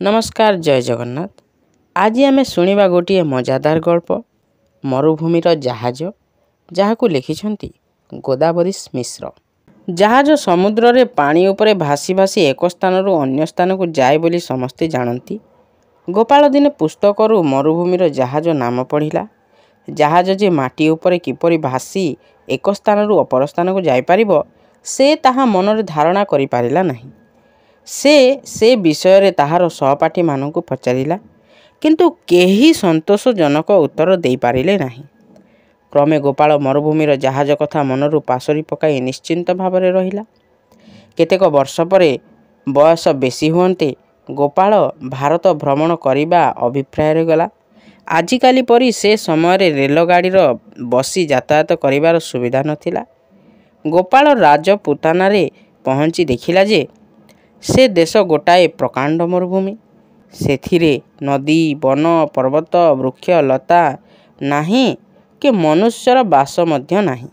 नमस्कार जय जगन्नाथ। आज आम शुणा गोटे मजादार गल्प मरुभूमिर जहाज जहाँ लिखिं गोदावरी मिश्र। जहाज समुद्र रे पानी उपरे भासी भासी एक स्थान अन्य स्थान को जाए बोली समस्ते जानती। गोपाल दिने पुस्तक मरुभूमिर जहाज नाम पढ़िला। जहाज जे माटी उपरे किपरि भासी एक स्थान अपर स्थान को जापर से ताहा मनरे धारणा करि पारिला नहीं। से विषय रे ताहार सहपाठी मानू पचारिला किंतु केही संतोषजनक उत्तर दे पारिले नहीं। क्रमे गोपाल मरुभूमिर जहाज कथा मनरू पासरी पकाई निश्चिंत भावरे रहिला। केतेक वर्ष परे बयस बेसी हुअन्ते गोपाल भारत भ्रमण करिबा अभिप्राय गला। आजिकाली परी से समय रेलगाड़ी बसी यातायात करिबार सुविधा नथिला। गोपाल राजपुताना रे पहुँची देखिला जे से देश गोटाए प्रकांड मरुभूमि। सेथिरे नदी वन पर्वत वृक्ष लता नाही कि मनुष्यर बास मध्य नाही।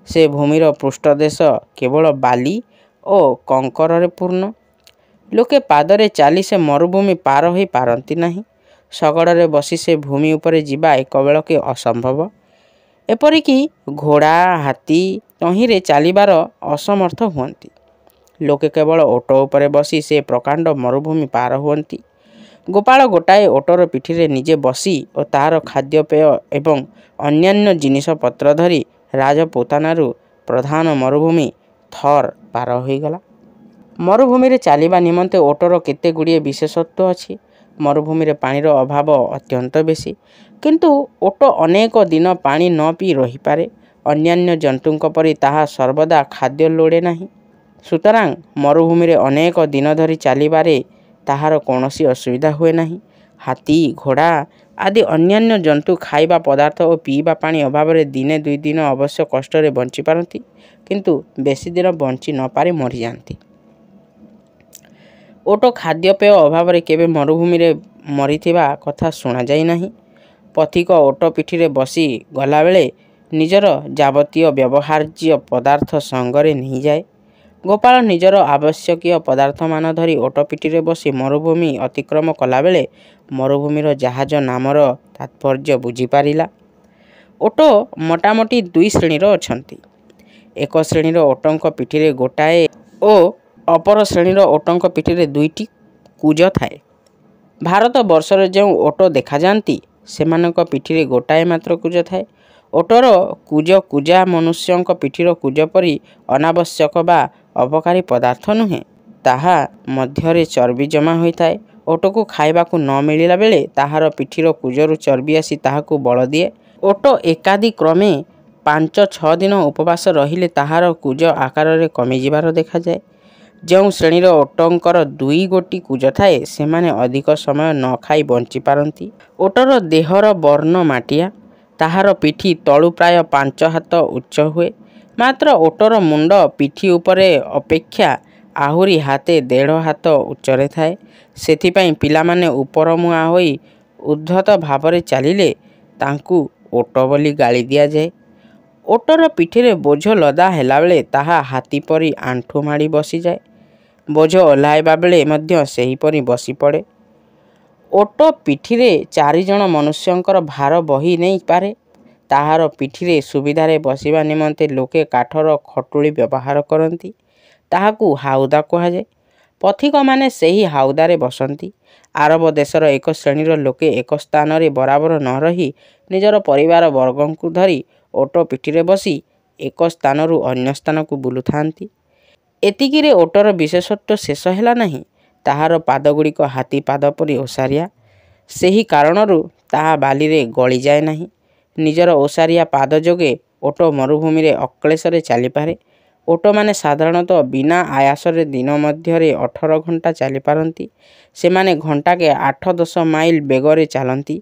से भूमिर पृष्ठदेश केवल बाली और कंकर पूर्ण। लोके पादरे चाली से मरुभूमि पार हो पारती नहीं। शगड़े बसी से भूमि उपरे जीवा एक बेलके असंभव। एपरिकी घोड़ा हाथी तहिरे चलिबार असमर्थ हुअन्ति। लोके केवल ओटो उपरे बसी से प्रकांड मरुभूमि पार हुअन्ति। गोपाल गोटाए ओटर पिठिरे निजे बसी और तार खाद्यपेय एवं अन्यान्य जिनिस पत्र धरी राजपुतानारू प्रधान मरुभूमि थर पार होईगला। मरुभूमि चलिबा निमंते ओटर केते गुड़िए विशेषत्व अछि। मरुभूमि पानीर अभाव अत्यंत बेसी किंतु ओट अनेक दिन पानी न पी रही पारे। अन्यान्य जंतुंक परि ताहा सर्वदा खाद्य लोड़े नहीं। सुतरां मरुभूमि अनेक दिन धरी चलिबारे ताहार कौनसी असुविधा हुए नहीं। हाथी घोड़ा आदि अन्यान्य जंतु खाइबा पदार्थ और पीवा पानी अभाव दिने दुई दिन अवश्य कष्ट बंची पारती किंतु बेसी दिन बंची न पारि मरी जाती। ओट खाद्यपेय अभाव केबे मरुभूमि मरीथिबा कथा शुणा जाई नहीं। पथिक ओट पिठिरे बसी गला बेले निजर जावतीय व्यवहार्य पदार्थ संगरे नहीं जाए। गोपाल निजर आवश्यकीय पदार्थ मान धरी ओट पिठिरे बसी मरुभूमि अतिक्रम कला बेले मरुभूमिर जहाज नामर तात्पर्य बुझी पारिला। ओट मोटामोटी दुई श्रेणीर अछंती। एक श्रेणीर ओटंक पिठिरे गोटाए ओ अपर श्रेणीर ओटंक पिठिरे दुईटी कुज थाए। भारत वर्षर जो ओट देखा जाती सेमानक पिठिरे गोटाए मात्र कुज थाए। ओटर कुज कुजा मनुष्यों पिठिर कुज परी अनावश्यक बा अपकारी पदार्थ नुहे। ताहा मध्यरे चर्बी जमा होता है। ओट को खाइबा को न मिलिला बेले ताहार पिठिर कुजरु चर्बी आसी ताहाकु बल दिए। ओट एकादि क्रमे 5-6 दिन उपवास रहिले ताहार कुज आकार रे कमी जिबार देखा जाए। जो श्रेणीर ओटंकर 2 गोटी कुज थाए सेमाने अधिक समय न खाई बंची पारती। ओटर देहर वर्ण माटिया। ताहार पिठी तलु प्राय 5 हाथ उच्च हुए। मात्र ओटर मुंड पिठी उपरे अपेक्षा आहुरी हाथे 1.5 हाथ उच्चरे थाए। सेथिपाई पिलामाने उपर मुआ होई उद्धत भावरे चलिले तांकु ओट बोली गाली दिया जाए। ओटर पिठिरे बोझ लदा हेला बेले ताहा हाथी परी आंठू माड़ी बसी जाए। बोझ ओह्लाइबा बेले मध्य सेही परी बसी पड़े। ओट पिठिरे 4 जण मनुष्यंकर भार बही नहीं पारे। ताहार पिठिरे सुविधारे बसिबा निमंते लोके काठर खटुली व्यवहार करती। ताहाकु हाउदा कहा जाए। पथिक माने सेही हाउदारे बसंती। आरब देशर एक श्रेणीर लोके एक स्थान रे बराबर न रही निजर परिवार वर्गों को धरी ओट पिठिरे बसी एक स्थानरू अन्य स्थान को बुलु थांती। एतिकिरे ओटर विशेषत्व शेष हैला नहीं। ताहार पादगुड़िक हाथी पाद परी ओसारिया। सेही कारणरू ताहा बालीरे गली जाए नहीं। निजर ओसारिया पाद जोगे ओट मरुभूमि रे अक्लेशरे चली पारे। ओट माने साधारणतः बिना आयासरे दिन मध्यरे 18 घंटा चली पारती। से माने घंटा के 8-10 माइल बेगरे चलती।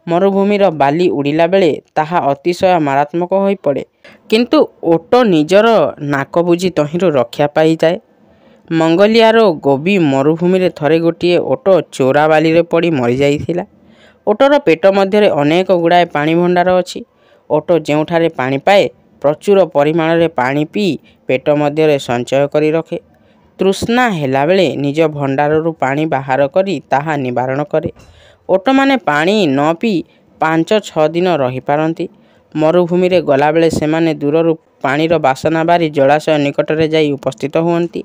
मरुभूमिर बाली उड़िला बेले ताहा अतिशय मारात्मक होई पड़े किंतु ओट निजर नाक बुझी तहिंरू रक्षा पाई जाए। मंगोलियार गोबी मरुभूमि थरे गोटे ओट चोरा बाली रे पड़ी मरी जाइथिला। ओटर पेट मध्यरे अनेक गुड़ाए पानी भंडार अछि। ओट जेउठारे पानी पाए प्रचुर परिमाण रे पानी पी पेट मध्यरे संचय करी रखे। ତୃଷ୍ଣା ହେଲାବେଳେ ନିଜ ଭଣ୍ଡାରରୁ ପାଣି ବାହାର କରି ତାହା ନିବାରଣ କରେ। ଓଟମାନେ ପାଣି ନ ପିଇ 5-6 ଦିନ ରହିପାରନ୍ତି। ମରୁଭୂମିରେ ଗଲାବେଳେ ସେମାନେ ଦୂରରୁ ପାଣିର ବାସନା ବାରି ଜଳାଶୟ ନିକଟରେ ଯାଇ ଉପସ୍ଥିତ ହୁଅନ୍ତି।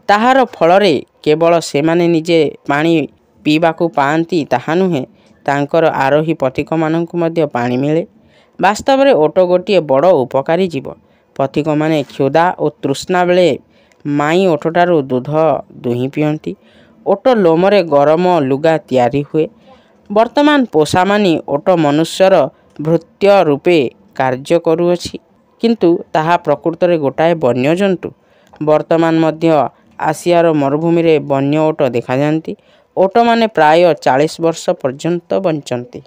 ତାହାର ଫଳରେ କେବଳ ସେମାନେ ନିଜେ ପାଣି ପିଇବାକୁ ପାଆନ୍ତି ତାହା ନୁହେଁ, ତାଙ୍କର ଆରୋହୀ ପଥିକମାନଙ୍କୁ ମଧ୍ୟ ପାଣି ମିଳେ। ବାସ୍ତବରେ ଓଟ ଗୋଟିଏ ବଡ଼ ଉପକାରୀ ଜୀବ। ପଥିକମାନେ କ୍ଷୁଧା ଓ ତୃଷ୍ଣା ବେଳେ ମାଇଁ ଓଟଠାରୁ ଦୁଧ ଦୁହିଁ ପିଅନ୍ତି। ଓଟ ଲୋମରେ ଗରମ ଲୁଗା ତିଆରି ହୁଏ। ବର୍ତ୍ତମାନ ପୋଷା ମାନି ଓଟ ମନୁଷ୍ୟର ଭୃତ୍ୟ ରୂପେ କାର୍ଯ୍ୟ କରୁଅଛି, କିନ୍ତୁ ତାହା ପ୍ରକୃତରେ ଗୋଟାଏ ବନ୍ୟଜନ୍ତୁ। ବର୍ତ୍ତମାନ ମଧ୍ୟ ଆସିଆର ମରୁଭୂମିରେ ବନ୍ୟ ଓଟ ଦେଖାଯାନ୍ତି। ଓଟମାନେ ପ୍ରାୟ 40 ବର୍ଷ ପର୍ଯ୍ୟନ୍ତ ବଞ୍ଚନ୍ତି।